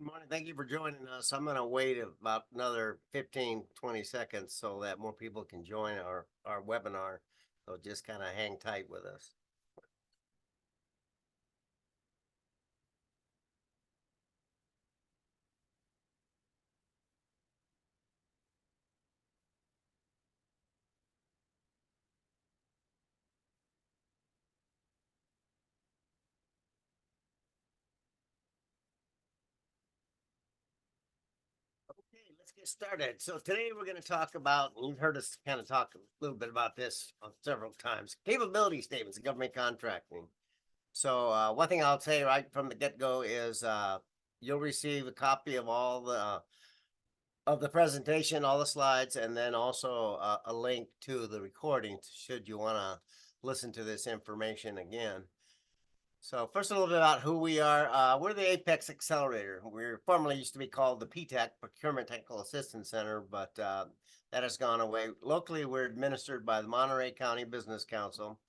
Morning. Thank you for joining us. I'm going to wait about another 15, 20 seconds so that more people can join our webinar. So just kind of hang tight with us. Okay, let's get started. So today we're going to talk about, and you've heard us kind of talk a little bit about this several times, capability statements of government contracting. So one thing I'll say right from the get-go is you'll receive a copy of all the of the presentation, all the slides, and then also a link to the recording should you want to listen to this information again. So first, a little bit about who we are. We're the Apex Accelerator. We're formerly used to be called the PTAC, Procurement Technical Assistance Center, but that has gone away. Locally, we're administered by the Monterey County Business Council.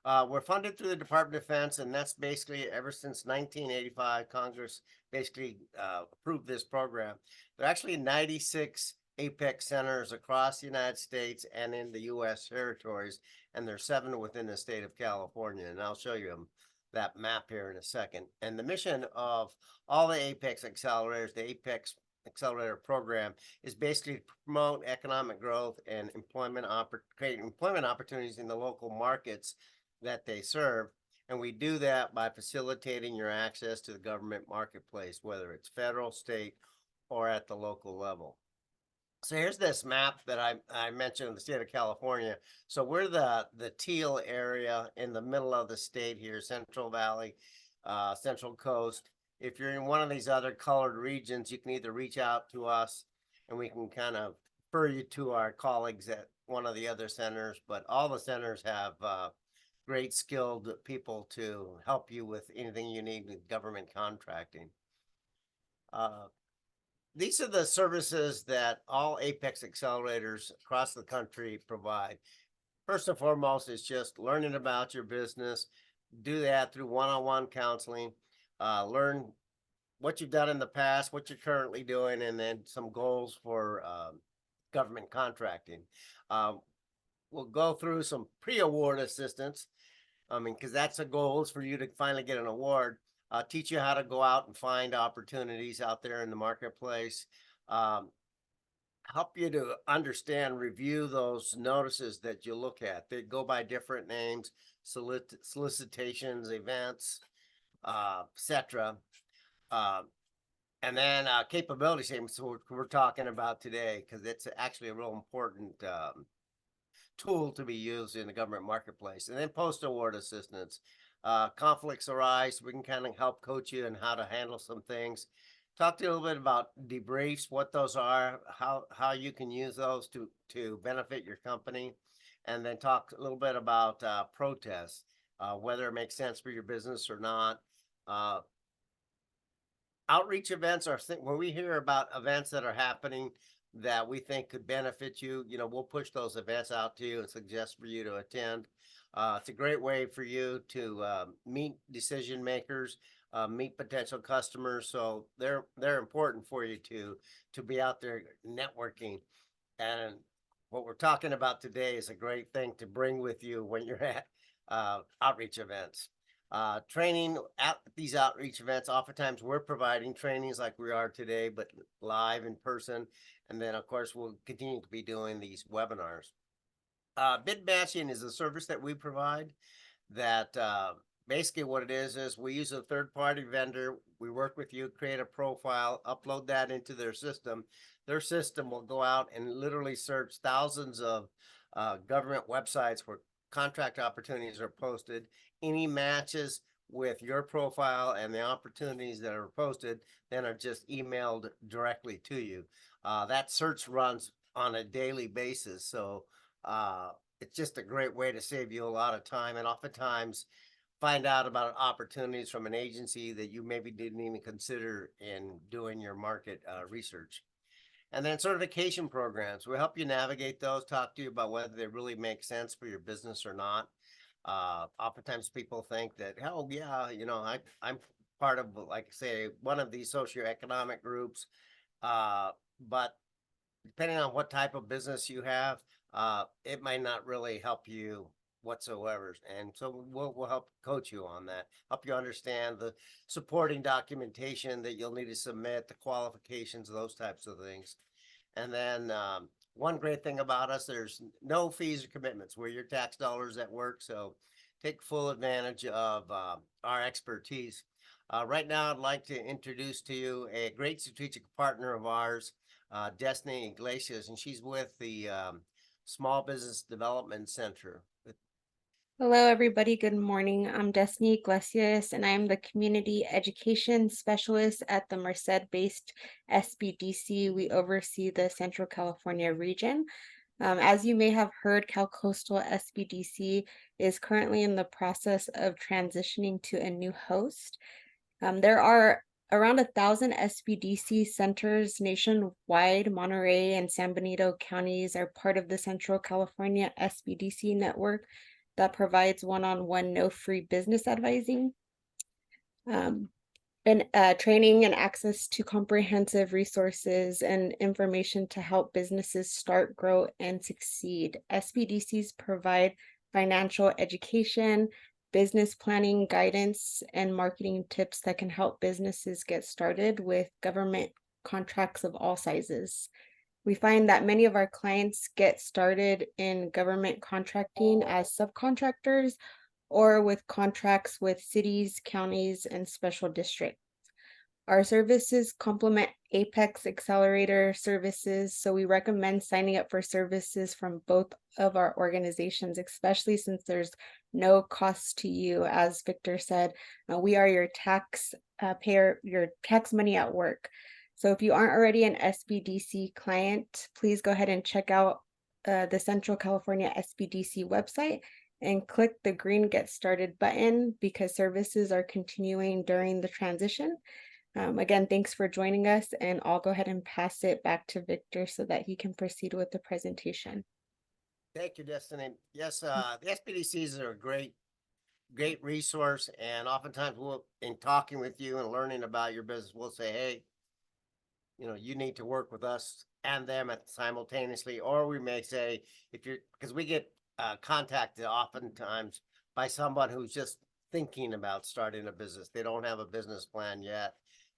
We're funded through the Department of Defense, and that's basically ever since 1985, Congress basically approved this program. There are actually 96 Apex centers across the United States and in the U.S. territories, and there's 7 within the state of California, and I'll show you that map here in a second. And the mission of all the Apex accelerators, the Apex Accelerator program, is basically to promote economic growth and create employment opportunities in the local markets that they serve. And we do that by facilitating your access to the government marketplace, whether it's federal, state, or at the local level. So here's this map that I mentioned in the state of California. So we're the teal area in the middle of the state here, Central Valley, Central Coast. If you're in one of these other colored regions, you can either reach out to us and we can kind of refer you to our colleagues at one of the other centers. But all the centers have great skilled people to help you with anything you need with government contracting. These are the services that all Apex accelerators across the country provide. First and foremost is just learning about your business. Do that through one-on-one counseling. Learn what you've done in the past, what you're currently doing, and then some goals for government contracting. We'll go through some pre-award assistance. I mean, because that's a goal is for you to finally get an award. Teach you how to go out and find opportunities out there in the marketplace. Um, Help you to understand, review those notices that you look at. They go by different names, solicitations, events, etc. And then capability statements we're talking about today, because it's actually a real important tool to be used in the government marketplace. And then post-award assistance. Conflicts arise, we can kind of help coach you in how to handle some things. Talk to you a little bit about debriefs, what those are, how you can use those to benefit your company. And then talk a little bit about protests, whether it makes sense for your business or not. Outreach events are when we hear about events that are happening that we think could benefit you, we'll push those events out to you and suggest for you to attend. It's a great way for you to meet decision makers, meet potential customers. So they're important for you to be out there networking. And what we're talking about today is a great thing to bring with you when you're at outreach events. Training at these outreach events, oftentimes we're providing trainings like we are today, but live in person. And then, of course, we'll continue to be doing these webinars. Bid matching is a service that we provide that basically what it is we use a third-party vendor. We work with you, create a profile, upload that into their system. Their system will go out and literally search thousands of government websites where contract opportunities are posted. Any matches with your profile and the opportunities that are posted then are just emailed directly to you. That search runs on a daily basis. So it's just a great way to save you a lot of time and oftentimes find out about opportunities from an agency that you maybe didn't even consider in doing your market research. And then certification programs, we'll help you navigate those, talk to you about whether they really make sense for your business or not. Oftentimes people think that, oh yeah, I'm part of, like I say, one of these socioeconomic groups. But depending on what type of business you have, it might not really help you whatsoever. And so we'll help coach you on that, help you understand the supporting documentation that you'll need to submit, the qualifications, those types of things. And then one great thing about us, there's no fees or commitments. We're your tax dollars at work, so take full advantage of our expertise. Right now, I'd like to introduce to you a great strategic partner of ours, Destiny Iglesias, and she's with the Small Business Development Center. Hello, everybody. Good morning. I'm Destiny Iglesias, and I'm the Community Education Specialist at the Merced-based SBDC. We oversee the Central California region. As you may have heard, CalCoastal SBDC is currently in the process of transitioning to a new host. There are around 1,000 SBDC centers nationwide. Monterey and San Benito counties are part of the Central California SBDC network that provides one-on-one, no free business advising, and training and access to comprehensive resources and information to help businesses start, grow, and succeed. SBDCs provide financial education, business planning guidance, and marketing tips that can help businesses get started with government contracts of all sizes. We find that many of our clients get started in government contracting as subcontractors or with contracts with cities, counties, and special districts. Our services complement Apex Accelerator services, so we recommend signing up for services from both of our organizations, especially since there's no cost to you. As Victor said, we are your tax payer, your tax money at work. So if you aren't already an SBDC client, please go ahead and check out the Central California SBDC website and click the green Get Started button because services are continuing during the transition. Again, thanks for joining us, and I'll go ahead and pass it back to Victor so that he can proceed with the presentation. Thank you, Destiny. Yes, the SBDCs are a great resource, and oftentimes in talking with you and learning about your business, we'll say, hey, you need to work with us and them simultaneously, or we may say, because we get contacted oftentimes by someone who's just thinking about starting a business. They don't have a business plan yet,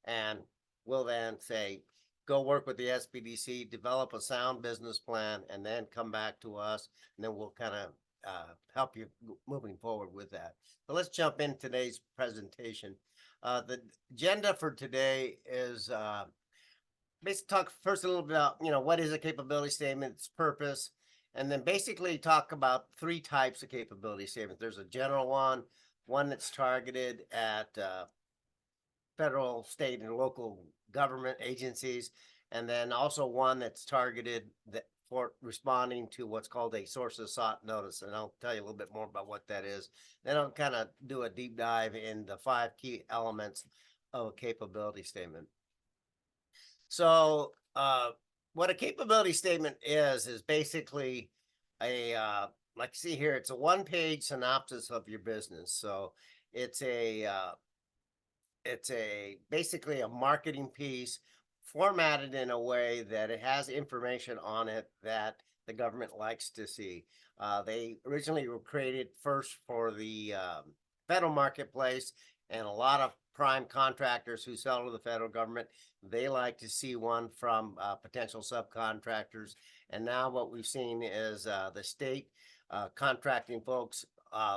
and we'll then say, go work with the SBDC, develop a sound business plan, and then come back to us, and then we'll kind of help you moving forward with that. So let's jump in today's presentation. The agenda for today is basically talk first a little bit about, what is a capability statement, its purpose, and then basically talk about three types of capability statements. There's a general one that's targeted at federal, state, and local government agencies, and then also one that's targeted for responding to what's called a sources sought notice. And I'll tell you a little bit more about what that is. Then I'll kind of do a deep dive in the 5 key elements of a capability statement. So what a capability statement is basically like you see here, it's a 1-page synopsis of your business. So it's basically a marketing piece formatted in a way that it has information on it that the government likes to see. They originally were created first for the federal marketplace, and a lot of prime contractors who sell to the federal government, they like to see one from potential subcontractors. And now what we've seen is the state contracting folks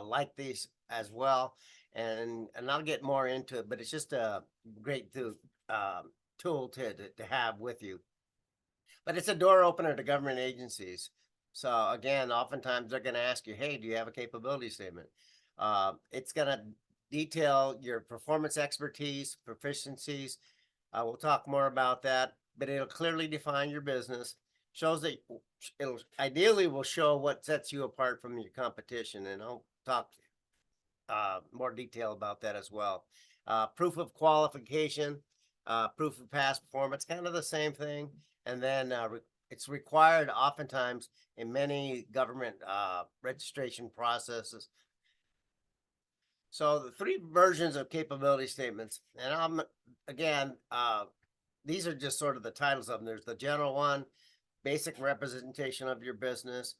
like these as well. And I'll get more into it, but it's just a great tool to have with you. But it's a door opener to government agencies. So again, oftentimes they're going to ask you, hey, do you have a capability statement? It's going to detail your performance expertise, proficiencies. We'll talk more about that, but it'll clearly define your business. Shows that it'll ideally will show what sets you apart from your competition, and I'll talk more detail about that as well. Proof of qualification, proof of past performance, kind of the same thing. And then it's required oftentimes in many government registration processes So the three versions of capability statements, and again, these are just sort of the titles of them. There's the general one, basic representation of your business,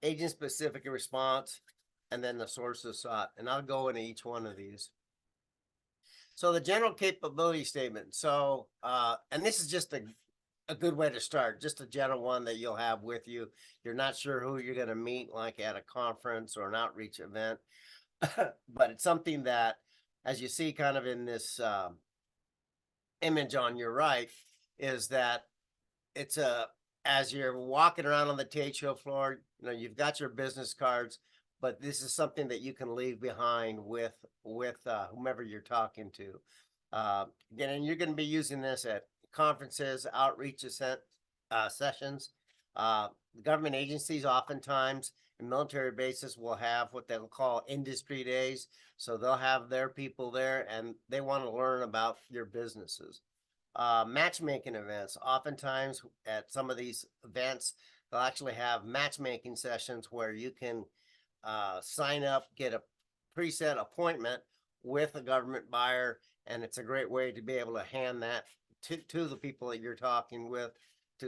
agent specific response, and then the sources sought. And I'll go into each one of these. So the general capability statement. So, and this is just a good way to start, just a general one that you'll have with you. You're not sure who you're going to meet, like at a conference or an outreach event, but it's something that, as you see kind of in this image on your right, is that it's as you're walking around on the trade show floor, you know, you've got your business cards, but this is something that you can leave behind with whomever you're talking to. Again, and you're going to be using this at conferences, outreach sessions. Government agencies oftentimes and military bases will have what they'll call industry days. So they'll have their people there and they want to learn about your businesses. Matchmaking events. Oftentimes at some of these events, they'll actually have matchmaking sessions where you can sign up, get a preset appointment with a government buyer, and it's a great way to be able to hand that to the people that you're talking with,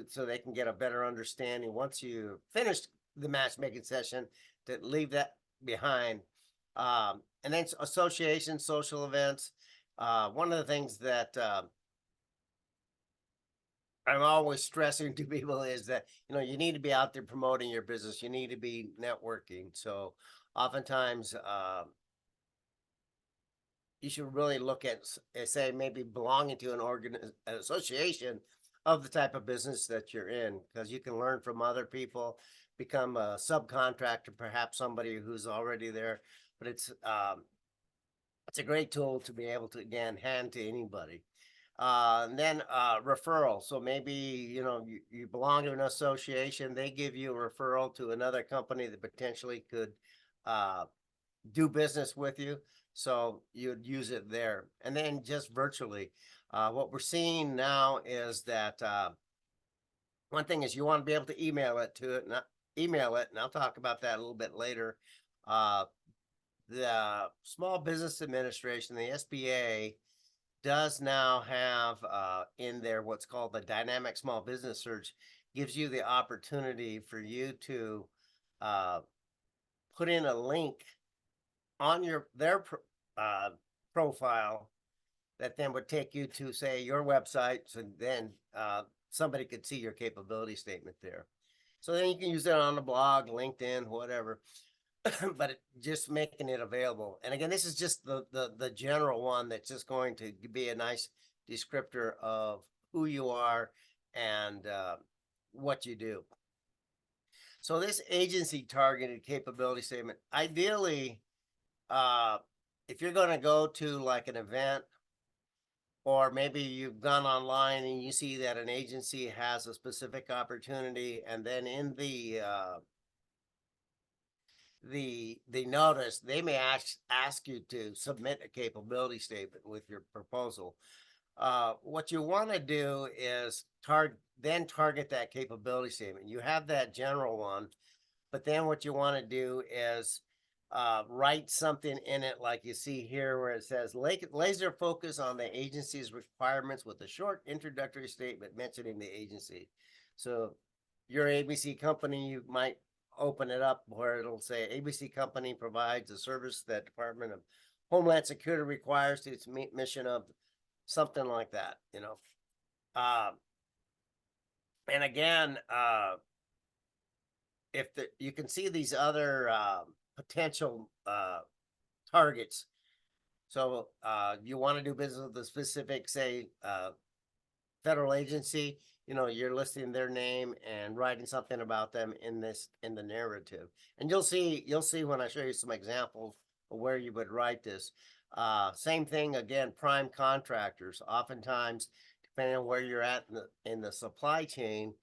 so they can get a better understanding once you finish the matchmaking session, to leave that behind. And then associations, social events. One of the things that I'm always stressing to people is that, you know, you need to be out there promoting your business. You need to be networking. So oftentimes, you should really look at, say, maybe belonging to an association of the type of business that you're in, because you can learn from other people, become a subcontractor, perhaps somebody who's already there. But it's a great tool to be able to, again, hand to anybody. And then referral. So maybe, you know, you belong to an association, they give you a referral to another company that potentially could do business with you. So you'd use it there. And then just virtually, what we're seeing now is that one thing is you want to be able to email it, and I'll talk about that a little bit later. The Small Business Administration, the SBA, does now have in there what's called the dynamic small business search. Gives you the opportunity for you to put in a link on their profile that then would take you to, say, your website. So then somebody could see your capability statement there. So then you can use it on the blog, LinkedIn, whatever. But just making it available. And again, this is just the general one that's just going to be a nice descriptor of who you are and what you do. So this agency targeted capability statement, ideally, if you're going to go to like an event, or maybe you've gone online and you see that an agency has a specific opportunity, and then in the notice, they may ask you to submit a capability statement with your proposal. What you want to do is target that capability statement. You have that general one, but then what you want to do is write something in it like you see here, where it says laser focus on the agency's requirements with a short introductory statement mentioning the agency. So your ABC company, you might open it up where it'll say ABC company provides a service that Department of Homeland Security requires to its mission of something like that, you know. And again, if you can see these other potential targets. So you want to do business with a specific, say, federal agency, you know, you're listing their name and writing something about them in the narrative. And you'll see when I show you some examples of where you would write this. Same thing again, prime contractors. Oftentimes, depending on where you're at in the supply chain,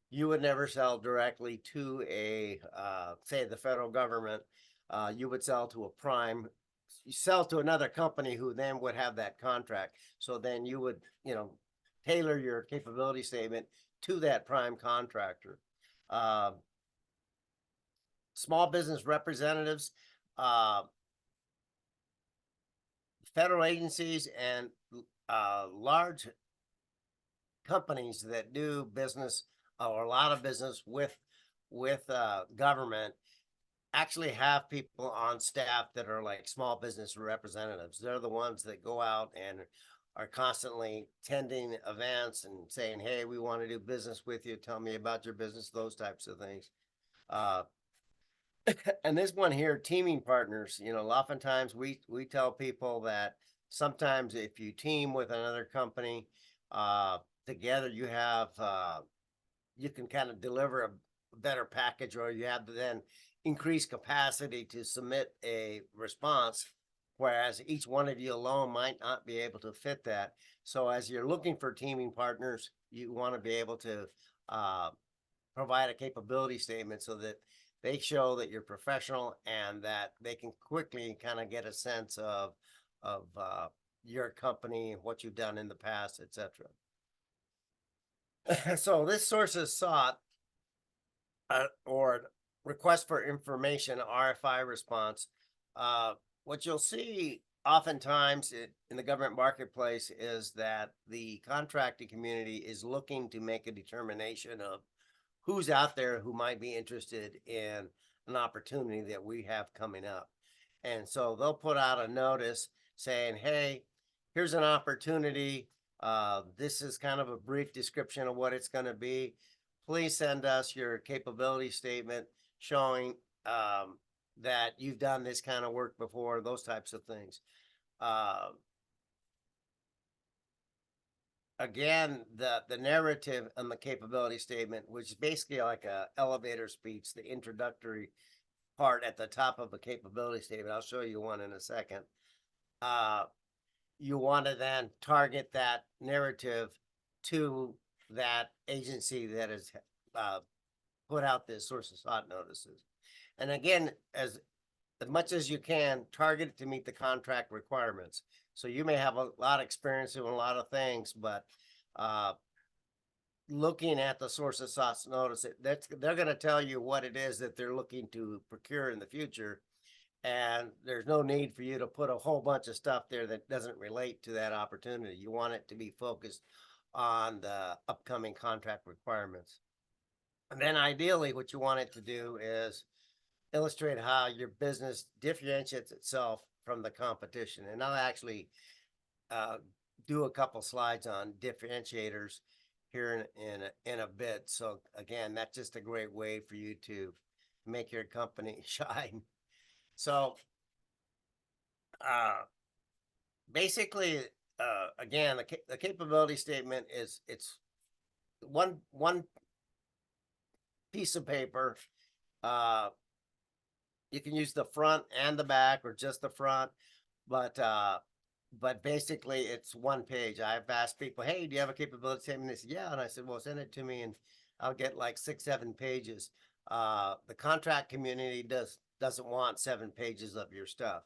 you would never sell directly to a say the federal government. You would sell to a prime. You sell to another company who then would have that contract. So then you would, you know, tailor your capability statement to that prime contractor. Small business representatives. federal agencies and large companies that do business or a lot of business with government actually have people on staff that are like small business representatives. They're the ones that go out and are constantly attending events and saying, hey, we want to do business with you. Tell me about your business, those types of things. And this one here, teaming partners, you know, oftentimes we tell people that sometimes if you team with another company, together you have, you can kind of deliver a better package, or you have to then increase capacity to submit a response, whereas each one of you alone might not be able to fit that. So as you're looking for teaming partners, you want to be able to provide a capability statement so that they show that you're professional and that they can quickly kind of get a sense of your company, what you've done in the past, etc. So this sources sought or request for information, RFI response. What you'll see oftentimes in the government marketplace is that the contracting community is looking to make a determination of who's out there who might be interested in an opportunity that we have coming up. And so they'll put out a notice saying, hey, here's an opportunity. This is kind of a brief description of what it's going to be. Please send us your capability statement showing that you've done this kind of work before, those types of things. Again, the narrative and the capability statement, which is basically like a elevator speech, the introductory part at the top of a capability statement. I'll show you one in a second. You want to then target that narrative to that agency that has put out this source of sought notices. And again, as much as you can, target it to meet the contract requirements. So you may have a lot of experience in a lot of things, but looking at the source of sought notice, they're going to tell you what it is that they're looking to procure in the future. And there's no need for you to put a whole bunch of stuff there that doesn't relate to that opportunity. You want it to be focused on the upcoming contract requirements. And then ideally what you want it to do is illustrate how your business differentiates itself from the competition. And I'll actually do a couple slides on differentiators here in a bit. So again, that's just a great way for you to make your company shine. So basically, again, the capability statement is it's one piece of paper. You can use the front and the back or just the front, but basically it's one page. I've asked people, hey, do you have a capability statement? They said, yeah. And I said, well, send it to me and I'll get like 6-7 pages. The contract community doesn't want 7 pages of your stuff.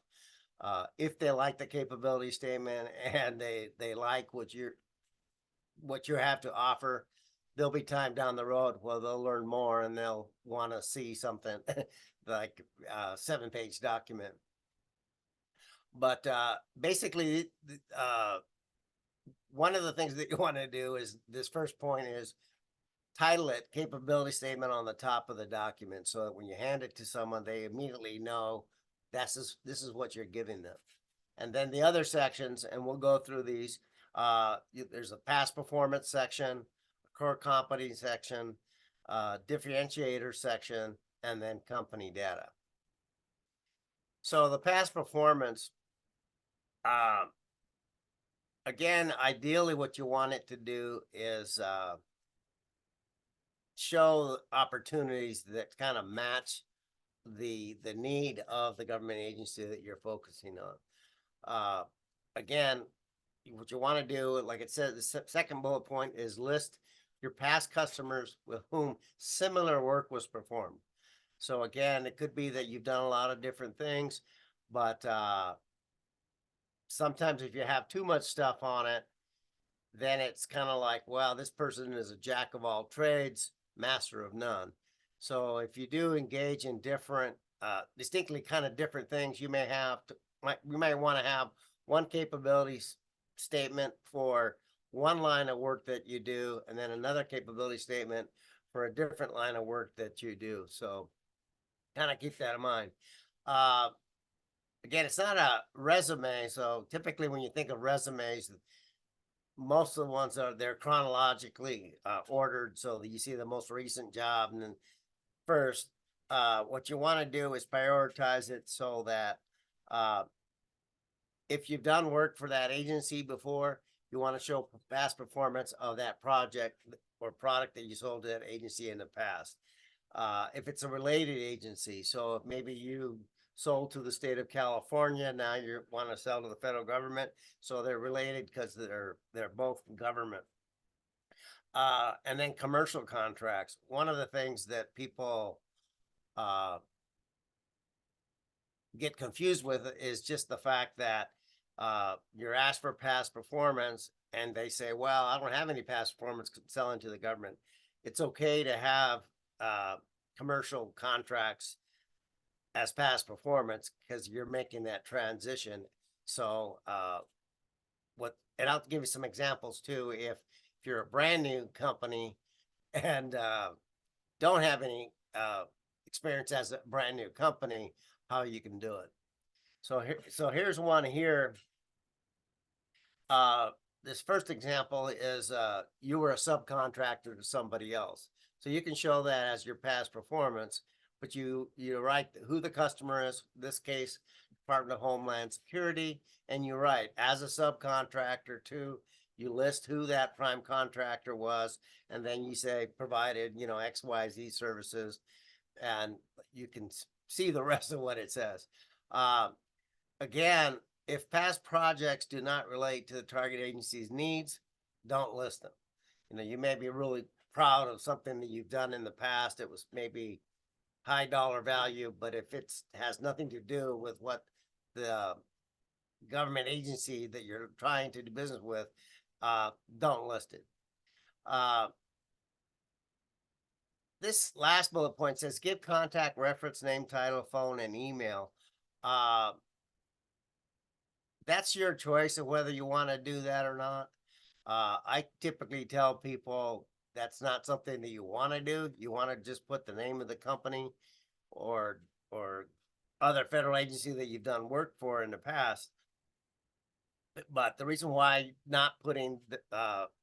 If they like the capability statement and they like what you have to offer, there'll be time down the road where they'll learn more and they'll want to see something like a 7-page document. But basically, one of the things that you want to do is this first point is title it capability statement on the top of the document, so that when you hand it to someone, they immediately know this is what you're giving them. And then the other sections, and we'll go through these, there's a past performance section, a core competency section, differentiator section, and then company data. So the past performance, again, ideally what you want it to do is show opportunities that kind of match the need of the government agency that you're focusing on. Again, what you want to do, like it says, the second bullet point is list your past customers with whom similar work was performed. So again, it could be that you've done a lot of different things, but sometimes if you have too much stuff on it, then it's kind of like, well, this person is a jack of all trades, master of none. So if you do engage in different, distinctly kind of different things, you may want to have one capability statement for one line of work that you do, and then another capability statement for a different line of work that you do. So kind of keep that in mind. Uh, Again, it's not a resume. So typically when you think of resumes, most of the ones they're chronologically ordered. So that you see the most recent job and then first, what you want to do is prioritize it so that uh, if you've done work for that agency before, you want to show past performance of that project or product that you sold to that agency in the past. If it's a related agency, so if maybe you sold to the state of California, now you want to sell to the federal government, so they're related because they're both government. And then commercial contracts. One of the things that people get confused with is just the fact that you're asked for past performance and they say, well, I don't have any past performance selling to the government. It's okay to have commercial contracts as past performance because you're making that transition. So and I'll give you some examples too. If you're a brand new company and don't have any experience as a brand new company, how you can do it. So here's one here. This first example is you were a subcontractor to somebody else. So you can show that as your past performance, but you write who the customer is, in this case, Department of Homeland Security, and you write as a subcontractor to, you list who that prime contractor was, and then you say provided, XYZ services, and you can see the rest of what it says. Again, if past projects do not relate to the target agency's needs, don't list them. You may be really proud of something that you've done in the past. It was maybe high dollar value, but if it has nothing to do with what the government agency that you're trying to do business with, don't list it. This last bullet point says give contact reference, name, title, phone, and email. That's your choice of whether you want to do that or not. I typically tell people that's not something that you want to do. You want to just put the name of the company or other federal agency that you've done work for in the past. But the reason why not putting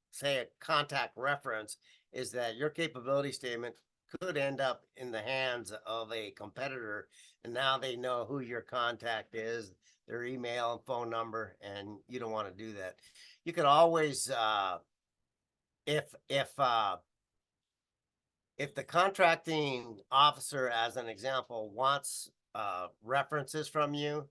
say a contact reference is that your capability statement could end up in the hands of a competitor, and now they know who your contact is, their email and phone number, and you don't want to do that. You could always if the contracting officer, as an example, wants references from you,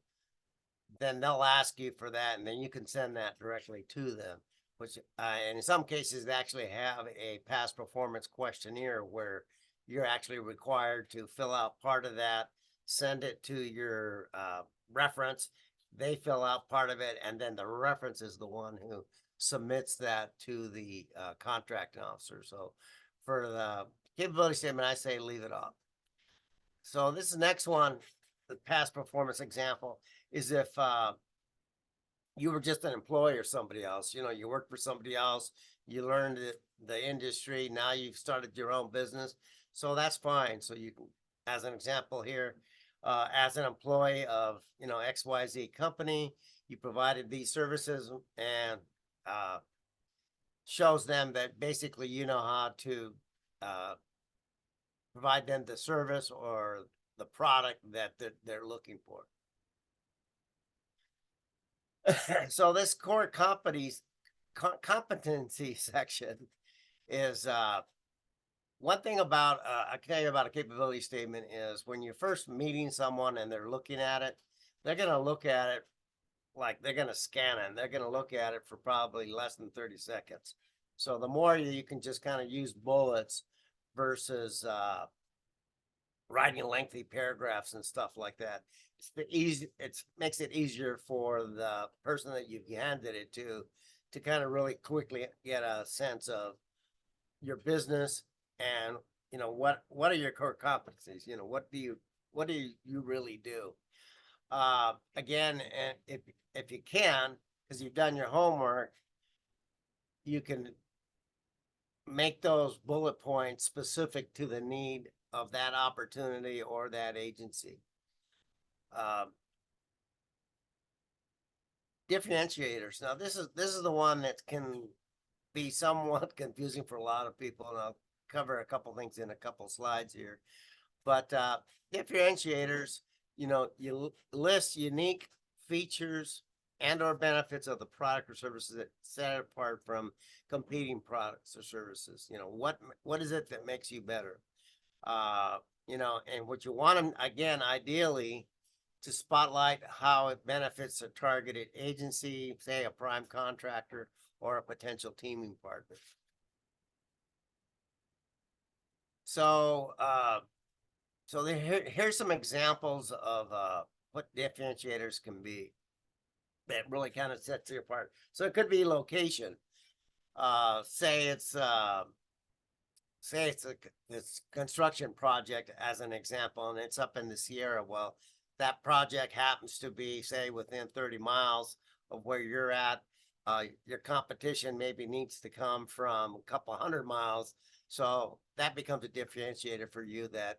then they'll ask you for that, and then you can send that directly to them, which and in some cases they actually have a past performance questionnaire where you're actually required to fill out part of that, send it to your reference, they fill out part of it, and then the reference is the one who submits that to the contracting officer. So for the capability statement, I say leave it off. So this next one, the past performance example, is if you were just an employee or somebody else, you worked for somebody else, you learned the industry, now you've started your own business. So that's fine. So you can, as an example here, as an employee of, XYZ company, you provided these services and shows them that basically you know how to provide them the service or the product that they're looking for. So this core competency section is one thing about I can tell you about a capability statement is when you're first meeting someone and they're looking at it, they're going to look at it like they're going to scan it. They're going to look at it for probably less than 30 seconds. So the more you can just kind of use bullets versus writing lengthy paragraphs and stuff like that. It makes it easier for the person that you've handed it to kind of really quickly get a sense of your business and what are your core competencies. What do you really do. Again, and if you can, because you've done your homework, you can make those bullet points specific to the need of that opportunity or that agency. Differentiators. Now, this is the one that can be somewhat confusing for a lot of people, and I'll cover a couple things in a couple slides here. But differentiators, you list unique features and or benefits of the product or services that set it apart from competing products or services. What is it that makes you better? And what you want them, again, ideally, to spotlight how it benefits a targeted agency, say a prime contractor or a potential teaming partner. So, here's some examples of what differentiators can be that really kind of sets you apart. So it could be location. Say it's this construction project as an example, and it's up in the Sierra. Well, that project happens to be, say, within 30 miles of where you're at. Your competition maybe needs to come from a couple hundred miles. So that becomes a differentiator for you that,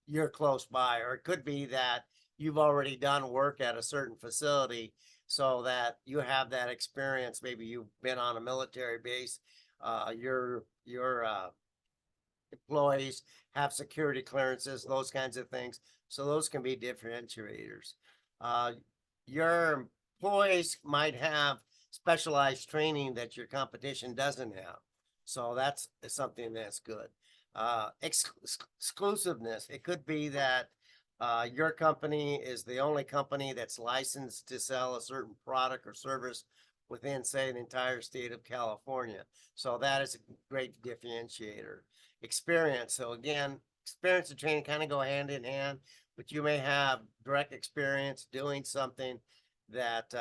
you're close by, or it could be that you've already done work at a certain facility so that you have that experience. Maybe you've been on a military base. Your employees have security clearances, those kinds of things. So those can be differentiators. Your employees might have specialized training that your competition doesn't have. So that's something that's good. Exclusiveness. It could be that your company is the only company that's licensed to sell a certain product or service within, say, the entire state of California. So that is a great differentiator. Experience. So again, experience and training kind of go hand in hand, but you may have direct experience doing something that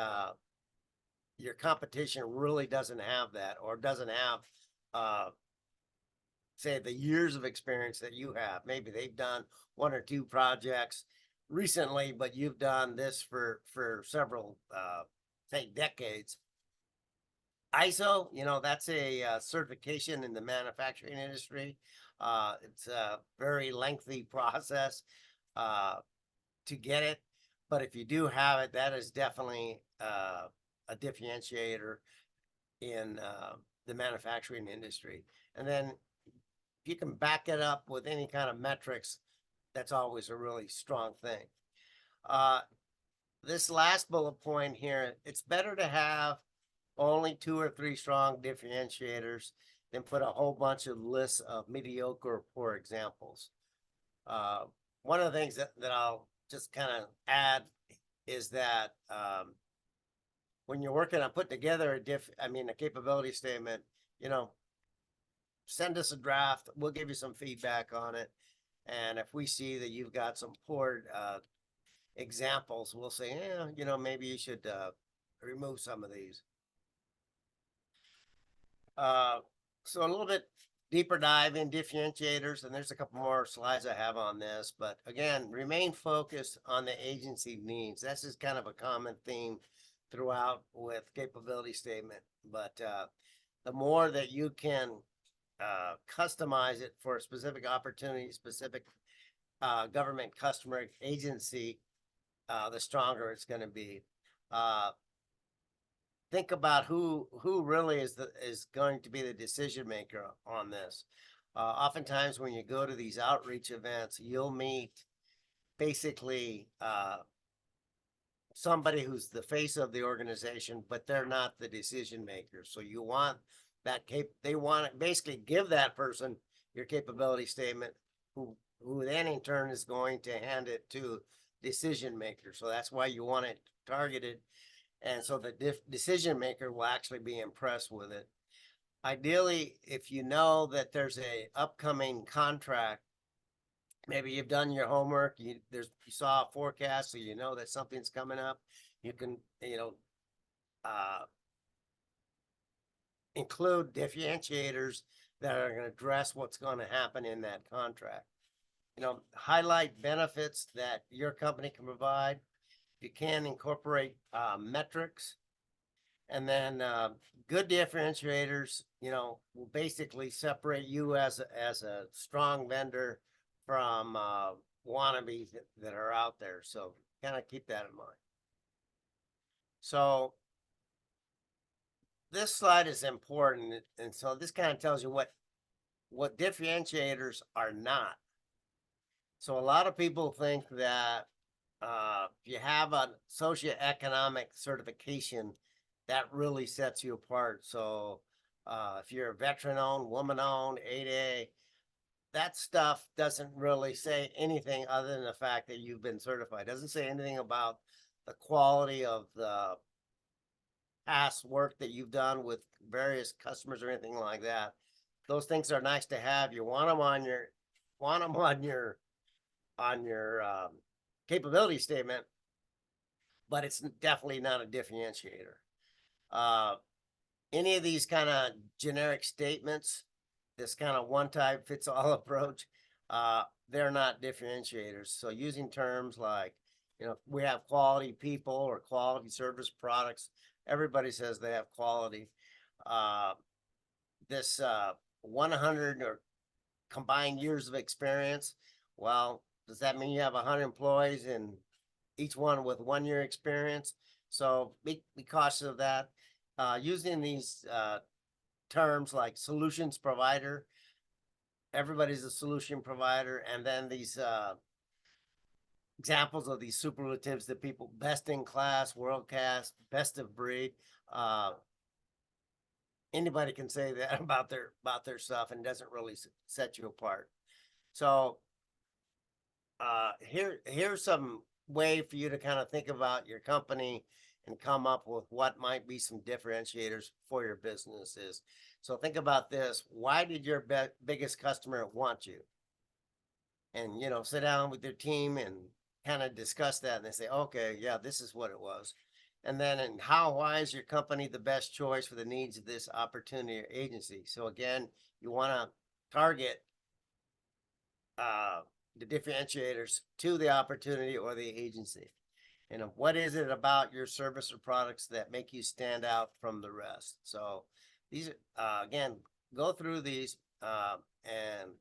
your competition really doesn't have that, or doesn't have say the years of experience that you have. Maybe they've done one or two projects recently, but you've done this for several say decades. ISO, that's a certification in the manufacturing industry. It's a very lengthy process to get it, but if you do have it, that is definitely a differentiator in the manufacturing industry. And then if you can back it up with any kind of metrics, that's always a really strong thing. This last bullet point here, it's better to have only 2 or 3 strong differentiators than put a whole bunch of lists of mediocre or poor examples. One of the things that I'll just kind of add is that when you're working on putting together a capability statement, send us a draft. We'll give you some feedback on it. And if we see that you've got some poor examples, we'll say, maybe you should remove some of these. So a little bit deeper dive in differentiators, and there's a couple more slides I have on this, but again, remain focused on the agency needs. This is kind of a common theme throughout with capability statement, but the more that you can customize it for a specific opportunity, specific government customer agency, the stronger it's going to be. Think about who really is going to be the decision maker on this. Oftentimes when you go to these outreach events, you'll meet basically somebody who's the face of the organization, but they're not the decision maker. So you want that they want to basically give that person your capability statement, who then in turn is going to hand it to decision maker. So that's why you want it targeted. And so the decision maker will actually be impressed with it. Ideally, if you know that there's a upcoming contract, maybe you've done your homework, you saw a forecast, so you know that something's coming up. You can, include differentiators that are going to address what's going to happen in that contract. highlight benefits that your company can provide. You can incorporate metrics, and then good differentiators, will basically separate you as a strong vendor from wannabes that are out there. So kind of keep that in mind. So this slide is important, and so this kind of tells you what differentiators are not. So a lot of people think that if you have a socioeconomic certification, that really sets you apart. So if you're a veteran-owned, woman-owned, 8A, that stuff doesn't really say anything other than the fact that you've been certified. It doesn't say anything about the quality of the past work that you've done with various customers or anything like that. Those things are nice to have. You want them on your capability statement, but it's definitely not a differentiator. Any of these kind of generic statements, this kind of one type fits all approach, they're not differentiators. So using terms like, we have quality people or quality service products. Everybody says they have quality. This 100 or combined years of experience. Well, does that mean you have 100 employees and each one with 1 year experience? So be cautious of that. Using these terms like solutions provider, everybody's a solution provider, and then these examples of these superlatives that people, best in class, world class, best of breed. Anybody can say that about their stuff, and it doesn't really set you apart. So here's some way for you to kind of think about your company and come up with what might be some differentiators for your businesses. So think about this. Why did your biggest customer want you? And, sit down with your team and kind of discuss that. And they say, okay, yeah, this is what it was. And then, why is your company the best choice for the needs of this opportunity or agency? So again, you want to target the differentiators to the opportunity or the agency. What is it about your service or products that make you stand out from the rest? So these, again, go through these and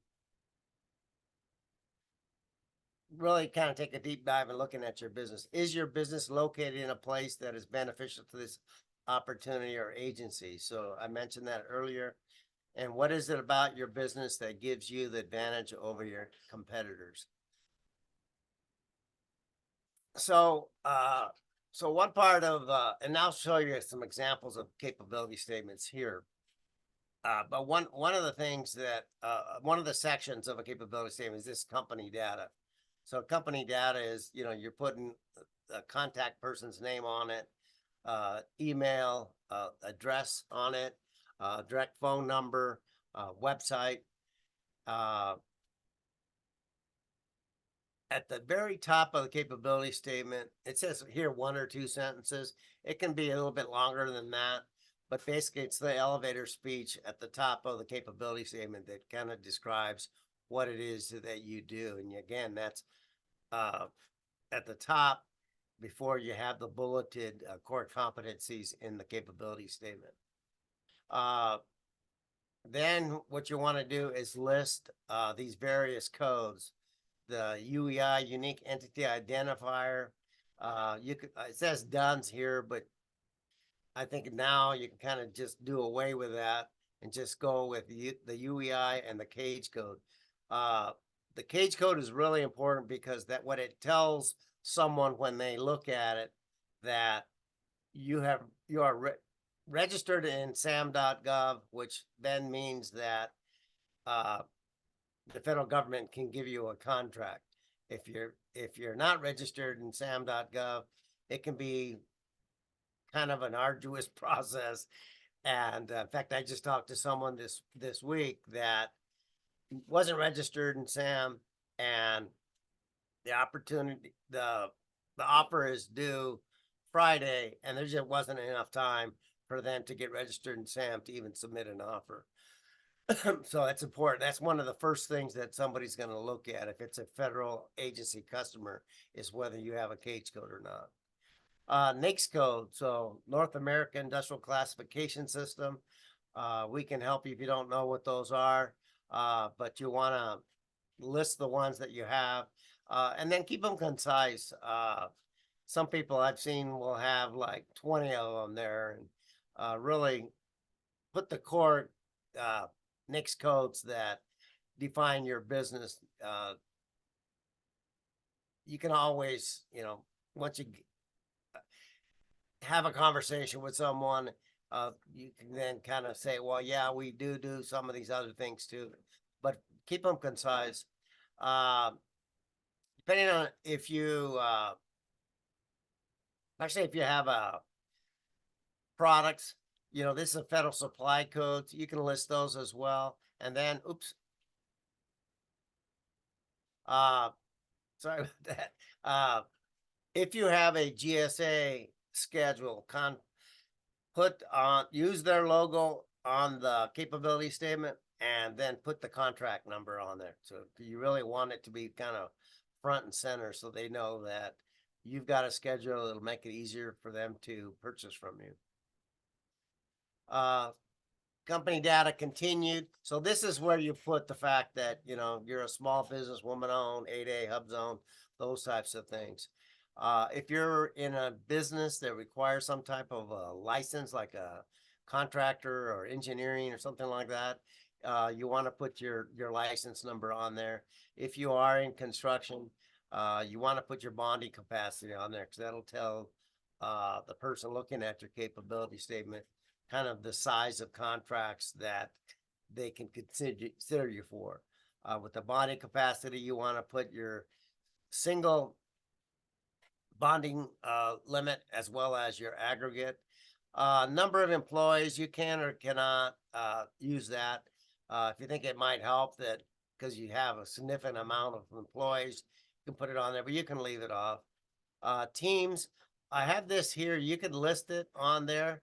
really kind of take a deep dive and looking at your business. Is your business located in a place that is beneficial to this opportunity or agency? So I mentioned that earlier. And what is it about your business that gives you the advantage over your competitors? So one part of and I'll show you some examples of capability statements here. But one of the things that one of the sections of a capability statement is this company data. So company data is, you're putting a contact person's name on it, email, address on it, direct phone number, website. At the very top of the capability statement, it says here 1 or 2 sentences. It can be a little bit longer than that, but basically it's the elevator speech at the top of the capability statement that kind of describes what it is that you do. And again, that's at the top before you have the bulleted core competencies in the capability statement. Then what you want to do is list these various codes. The UEI, unique entity identifier. It says DUNS here, but I think now you can kind of just do away with that and just go with the UEI and the cage code. The cage code is really important because that what it tells someone when they look at it, that you are registered in SAM.gov, which then means that the federal government can give you a contract. If you're not registered in SAM.gov, it can be kind of an arduous process. And in fact, I just talked to someone this week that wasn't registered in SAM, and the offer is due Friday, and there just wasn't enough time for them to get registered in SAM to even submit an offer. So that's important. That's one of the first things that somebody's gonna look at if it's a federal agency customer, is whether you have a cage code or not. NAICS code, so North American Industrial Classification System. We can help you if you don't know what those are, but you wanna list the ones that you have, and then keep them concise. Some people I've seen will have like 20 of them there, and really put the core NAICS codes that define your business. You can always, once you have a conversation with someone, you can then kind of say, well, yeah, we do some of these other things too, but keep them concise. Depending on if you, actually, if you have a products, this is a federal supply code, you can list those as well. And then, oops, sorry about that. If you have a GSA schedule, use their logo on the capability statement and then put the contract number on there. So you really want it to be kind of front and center so they know that you've got a schedule that'll make it easier for them to purchase from you. Company data continued. So this is where you put the fact that, you're a small business, woman-owned, 8A, HubZone, those types of things. If you're in a business that requires some type of a license, like a contractor or engineering or something like that, you want to put your license number on there. If you are in construction, you want to put your bonding capacity on there, because that'll tell the person looking at your capability statement kind of the size of contracts that they can consider you for. With the bonding capacity, you want to put your single bonding limit as well as your aggregate. Number of employees, you can or cannot use that. If you think it might help, that because you have a significant amount of employees, you can put it on there, but you can leave it off. Teams, I have this here, you could list it on there.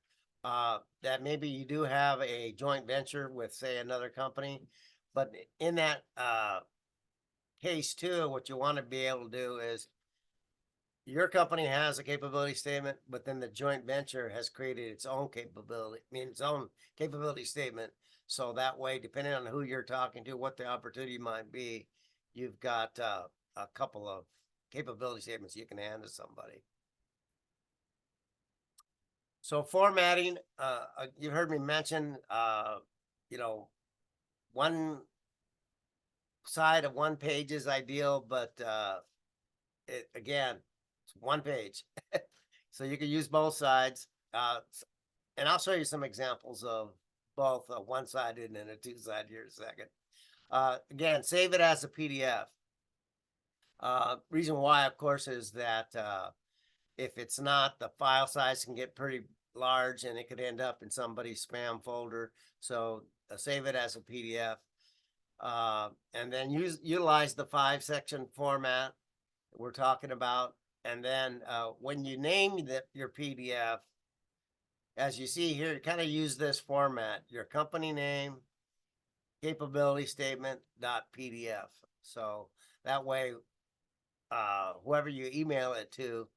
That maybe you do have a joint venture with, say, another company, but in that case too, what you want to be able to do is, your company has a capability statement, but then the joint venture has created its own capability statement. So that way, depending on who you're talking to, what the opportunity might be, you've got a couple of capability statements you can hand to somebody. So formatting, you've heard me mention, one side of one page is ideal, but again, it's one page. So you can use both sides. And I'll show you some examples of both a one-sided and a two-sided here in a second. Again, save it as a PDF. Reason why, of course, is that if it's not, the file size can get pretty large and it could end up in somebody's spam folder. So save it as a PDF. And then utilize the 5-section format we're talking about. And then when you name your PDF, as you see here, kind of use this format: your company name, capability statement .pdf. So that way, whoever you email it to,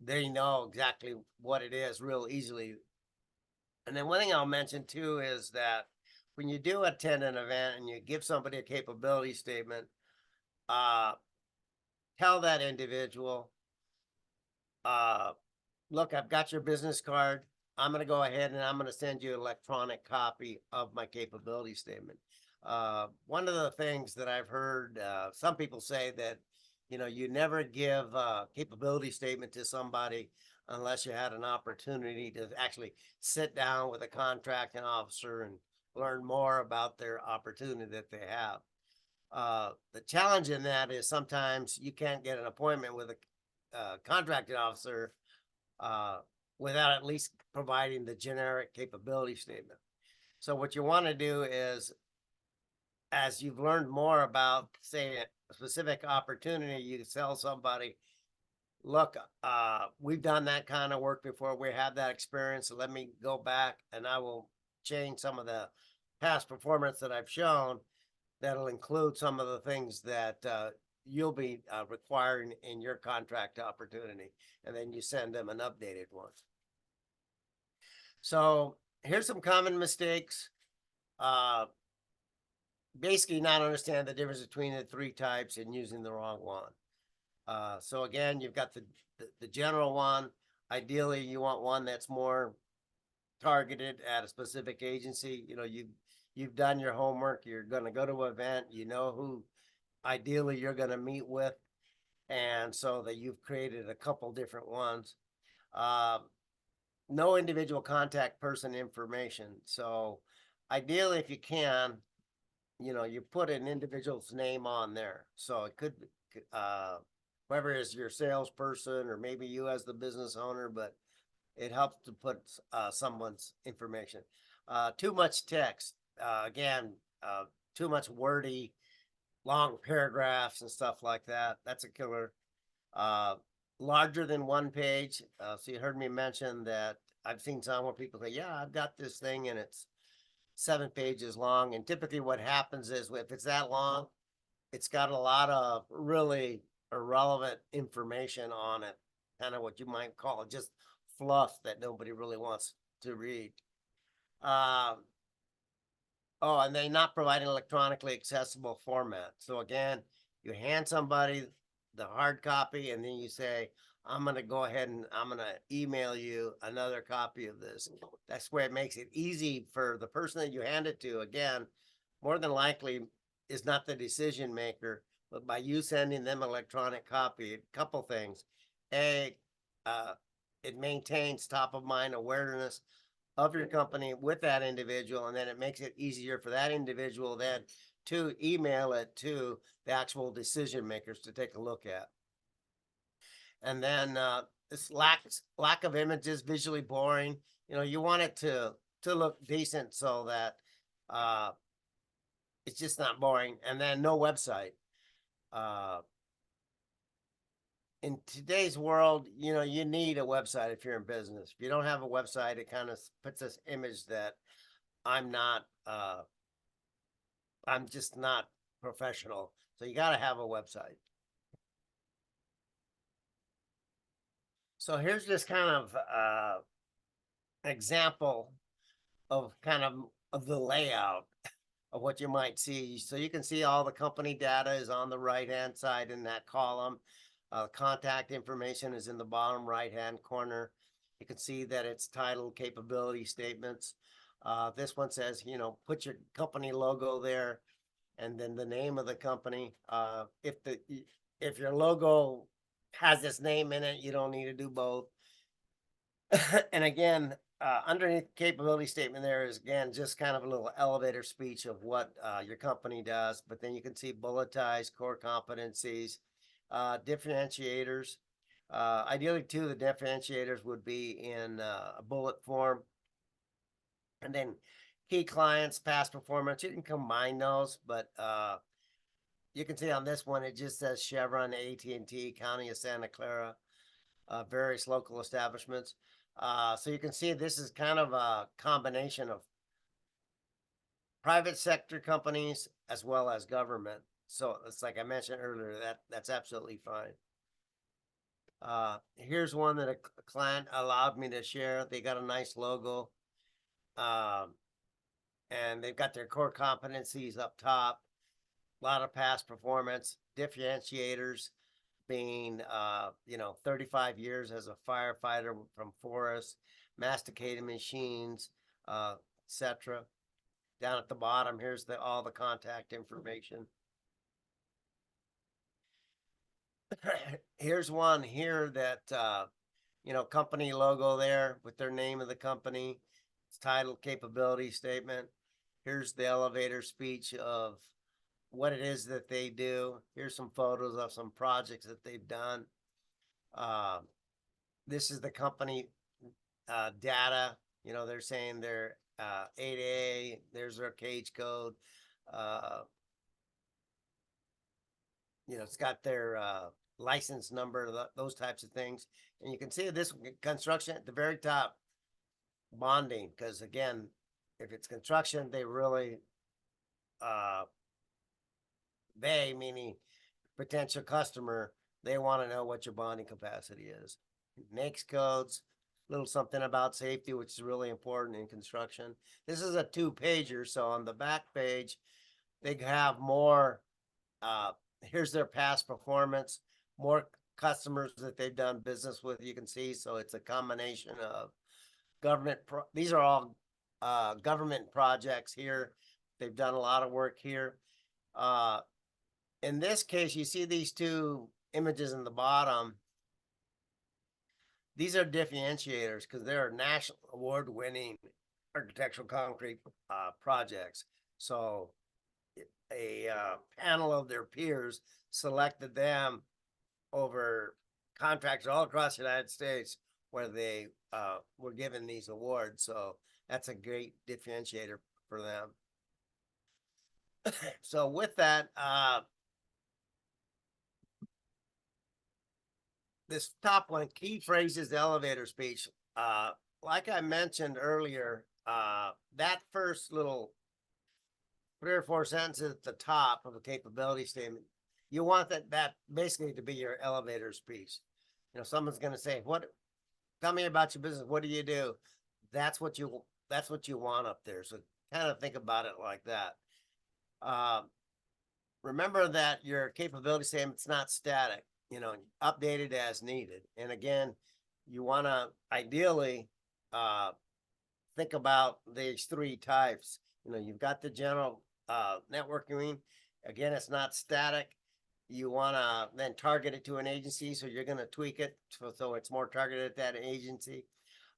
they know exactly what it is real easily. And then one thing I'll mention too is that when you do attend an event and you give somebody a capability statement, tell that individual, look, I've got your business card. I'm going to go ahead and I'm going to send you an electronic copy of my capability statement. One of the things that I've heard some people say that, you never give a capability statement to somebody unless you had an opportunity to actually sit down with a contracting officer and learn more about their opportunity that they have. The challenge in that is sometimes you can't get an appointment with a contracting officer without at least providing the generic capability statement. So what you want to do is, as you've learned more about, say, a specific opportunity, you tell somebody, look, we've done that kind of work before. We have that experience. So let me go back and I will change some of the past performance that I've shown, that'll include some of the things that you'll be requiring in your contract opportunity, and then you send them an updated one. So here's some common mistakes. Basically not understand the difference between the three types and using the wrong one. So again, you've got the general one. Ideally, you want one that's more targeted at a specific agency. You know, you've done your homework. You're going to go to an event. You know who ideally you're going to meet with, and so that you've created a couple different ones. No individual contact person information. So ideally, if you can, you know, you put an individual's name on there. So it could, whoever is your salesperson, or maybe you as the business owner, but it helps to put someone's information. Too much text, again, too much wordy, long paragraphs and stuff like that. That's a killer. Larger than one page. So you heard me mention that I've seen some where people say, yeah, I've got this thing and it's 7 pages long. And typically what happens is if it's that long, it's got a lot of really irrelevant information on it. Kind of what you might call it, just fluff that nobody really wants to read. Oh, and they not provide an electronically accessible format. So again, you hand somebody the hard copy and then you say, I'm going to go ahead and I'm going to email you another copy of this. That's where it makes it easy for the person that you hand it to. Again, more than likely is not the decision maker, but by you sending them an electronic copy, a couple things. It maintains top of mind awareness of your company with that individual, and then it makes it easier for that individual then to email it to the actual decision makers to take a look at. And then this lack of images, visually boring. You know, you want it to look decent so that it's just not boring. And then no website. In today's world, you know, you need a website if you're in business. If you don't have a website, it kind of puts this image that I'm just not professional. So you got to have a website. So here's just kind of example of kind of the layout of what you might see. So you can see all the company data is on the right-hand side in that column. Contact information is in the bottom right-hand corner. You can see that it's titled capability statements. This one says, you know, put your company logo there and then the name of the company. If your logo has this name in it, you don't need to do both. And again, underneath the capability statement there is, again, just kind of a little elevator speech of what your company does. But then you can see bulletized core competencies, differentiators. Ideally, too, the differentiators would be in a bullet form. And then key clients, past performance. You can combine those, but you can see on this one, it just says Chevron, AT&T, County of Santa Clara, various local establishments. So you can see this is kind of a combination of private sector companies as well as government. So it's like I mentioned earlier, that's absolutely fine. Here's one that a client allowed me to share. They got a nice logo. And they've got their core competencies up top. A lot of past performance, differentiators being, 35 years as a firefighter from Forest, masticating machines, etc. Down at the bottom, here's all the contact information. Here's one here that, company logo there with their name of the company. It's titled capability statement. Here's the elevator speech of what it is that they do. Here's some photos of some projects that they've done. This is the company data. You know, they're saying they're 8A, there's their cage code. It's got their license number, those types of things. And you can see this construction at the very top, bonding, because again, if it's construction, they really, they, meaning potential customer, they want to know what your bonding capacity is. Makes codes, little something about safety, which is really important in construction. This is a 2-pager, so on the back page, they have more, here's their past performance, more customers that they've done business with, you can see. So it's a combination of these are all government projects here. They've done a lot of work here. In this case, you see these two images in the bottom. These are differentiators because they're national award-winning architectural concrete projects. So a panel of their peers selected them over contractors all across the United States where they were given these awards. So that's a great differentiator for them. So with that, this top one, key phrases, elevator speech. Like I mentioned earlier, that first little 3 or 4 sentences at the top of a capability statement, you want that basically to be your elevator speech. You know, someone's going to say, tell me about your business. What do you do? That's what you want up there. So kind of think about it like that. Remember that your capability statement's not static, you know, updated as needed. And again, you want to ideally think about these 3 types. You know, you've got the general networking. Again, it's not static. You want to then target it to an agency. So you're going to tweak it so it's more targeted at that agency.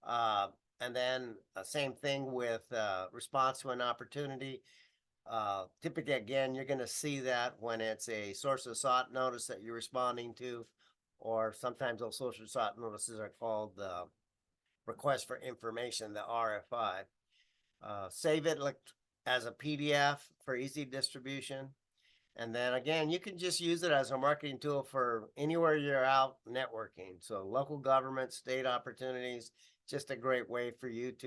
And then same thing with response to an opportunity. Typically, again, you're going to see that when it's a source of sought notice that you're responding to, or sometimes those source of sought notices are called the request for information, the RFI. Save it as a PDF for easy distribution. And then again, you can just use it as a marketing tool for anywhere you're out networking. So local government, state opportunities, just a great way for you to,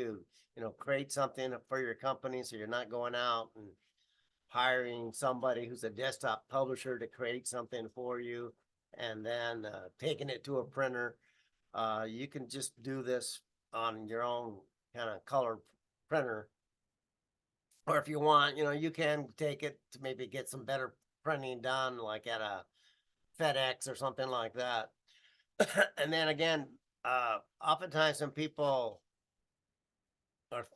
you know, create something for your company. So you're not going out and hiring somebody who's a desktop publisher to create something for you and then taking it to a printer. You can just do this on your own kind of color printer. Or if you want, you know, you can take it to maybe get some better printing done, like at a FedEx or something like that. And then again, oftentimes when people are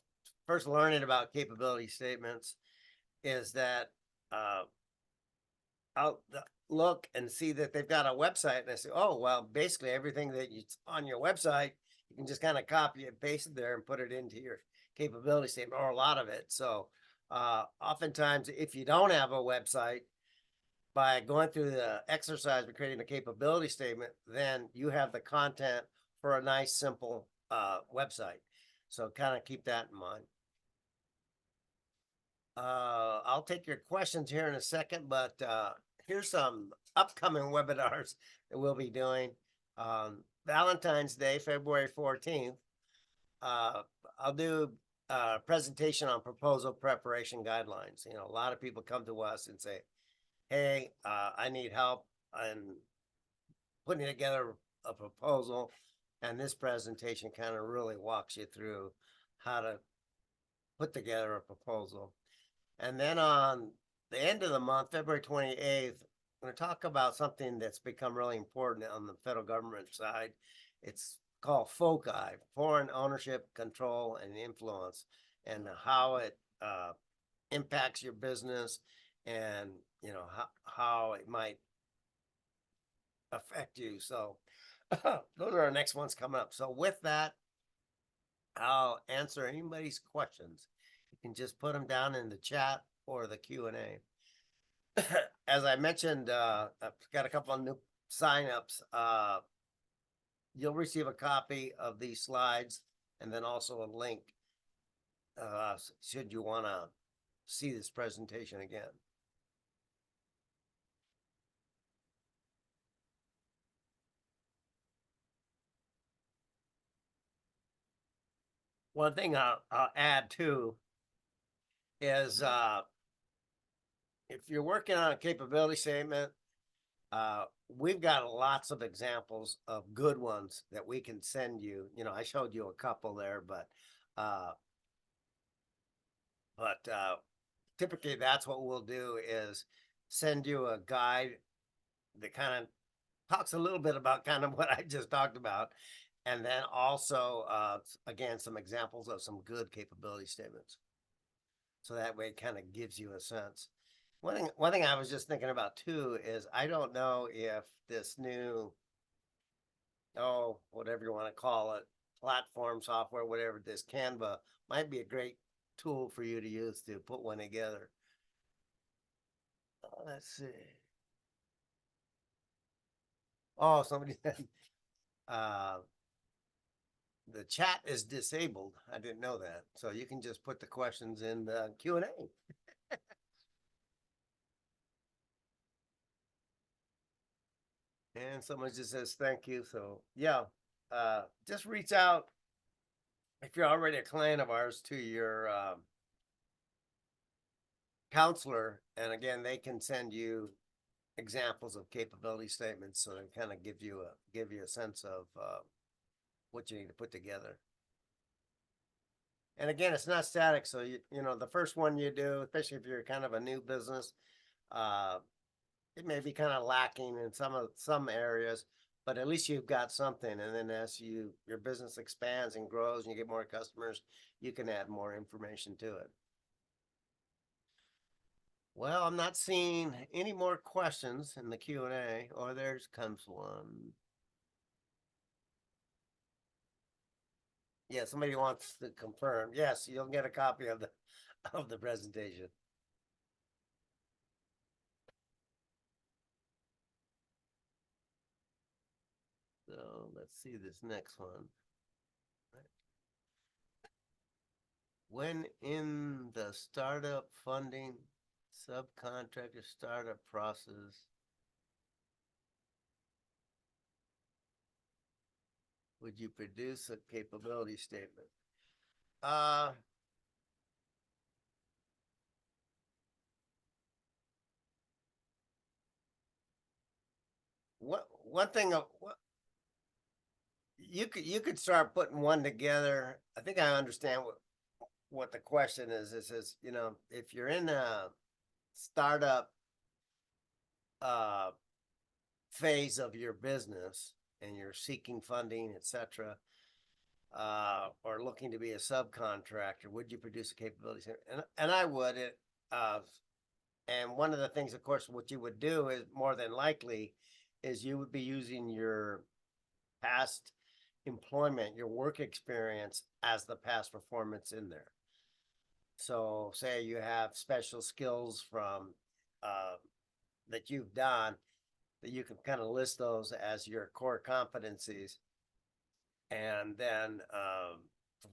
first learning about capability statements, is that I'll look and see that they've got a website, and I say, oh, well, basically everything that's on your website, you can just kind of copy and paste it there and put it into your capability statement, or a lot of it. So oftentimes, if you don't have a website, by going through the exercise of creating a capability statement, then you have the content for a nice, simple website. So kind of keep that in mind. I'll take your questions here in a second, but here's some upcoming webinars that we'll be doing. Valentine's Day, February 14th. I'll do a presentation on proposal preparation guidelines. You know, a lot of people come to us and say, hey, I need help in putting together a proposal. And this presentation kind of really walks you through how to put together a proposal. And then on the end of the month, February 28th, I'm going to talk about something that's become really important on the federal government side. It's called FOCI, Foreign Ownership, Control, and Influence, and how it impacts your business, and you know how it might affect you. So those are our next ones coming up. So with that, I'll answer anybody's questions. You can just put them down in the chat or the Q&A. As I mentioned, I've got a couple of new signups. You'll receive a copy of these slides and then also a link should you want to see this presentation again. One thing I'll add too is, if you're working on a capability statement, we've got lots of examples of good ones that we can send you. You know, I showed you a couple there, uh, but typically that's what we'll do is send you a guide that kind of talks a little bit about kind of what I just talked about. And then also, again, some examples of some good capability statements. So that way it kind of gives you a sense. One thing I was just thinking about too is I don't know if this new, oh, whatever you want to call it, platform software, whatever, this Canva might be a great tool for you to use to put one together. Let's see. Oh, somebody said, uh, the chat is disabled. I didn't know that. So you can just put the questions in the Q&A. And someone just says thank you. So yeah, just reach out if you're already a client of ours to your counselor, and again, they can send you examples of capability statements, so they kind of give you a sense of what you need to put together. And again, it's not static, so you know the first one you do, especially if you're kind of a new business, it may be kind of lacking in some areas, but at least you've got something. And then as your business expands and grows and you get more customers, you can add more information to it. Well, I'm not seeing any more questions in the Q&A. Oh, there's comes one. Yeah, somebody wants to confirm. Yes, you'll get a copy of the presentation. So let's see this next one. When in the startup funding subcontractor startup process, would you produce a capability statement? One thing you could start putting one together. I think I understand what the question is. This is, you know, if you're in a startup uh phase of your business and you're seeking funding, etc., or looking to be a subcontractor, would you produce a capability? And I would. And one of the things, of course, what you would do is more than likely is you would be using your past employment, your work experience as the past performance in there. So say you have special skills from that you've done, that you can kind of list those as your core competencies. And then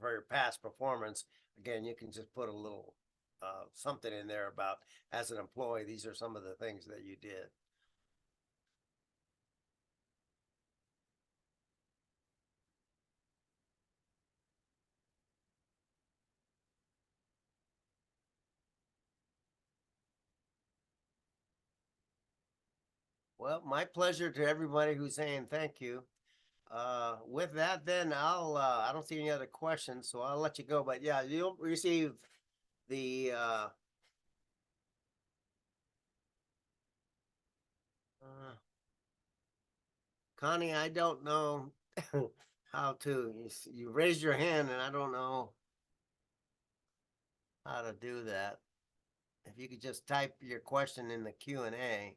for your past performance, again, you can just put a little something in there about, as an employee, these are some of the things that you did. Well, my pleasure to everybody who's saying thank you. With that, then I don't see any other questions, so I'll let you go. But yeah, you'll receive the Connie, I don't know how to. You raised your hand, and I don't know how to do that. If you could just type your question in the Q&A.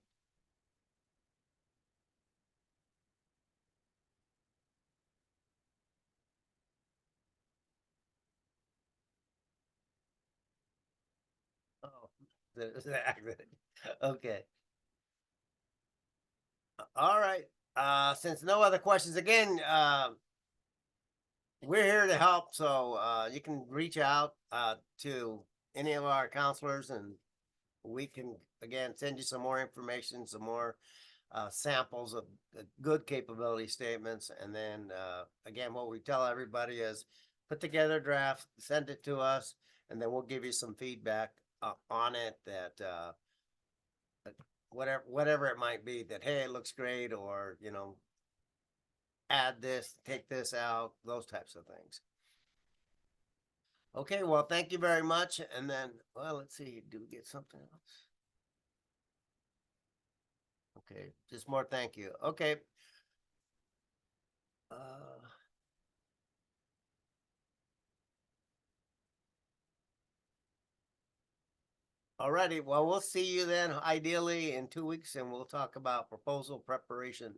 Oh, okay. All right. Since no other questions, again, we're here to help. So you can reach out to any of our counselors, and we can again send you some more information, some more samples of good capability statements. And then again, what we tell everybody is put together a draft, send it to us, and then we'll give you some feedback on it that, whatever it might be, that, hey, it looks great, or, add this, take this out, those types of things. Okay, well, thank you very much. And then, well, let's see, do we get something else? Okay, just more thank you. Okay. Alrighty, well, we'll see you then ideally in 2 weeks, and we'll talk about proposal preparation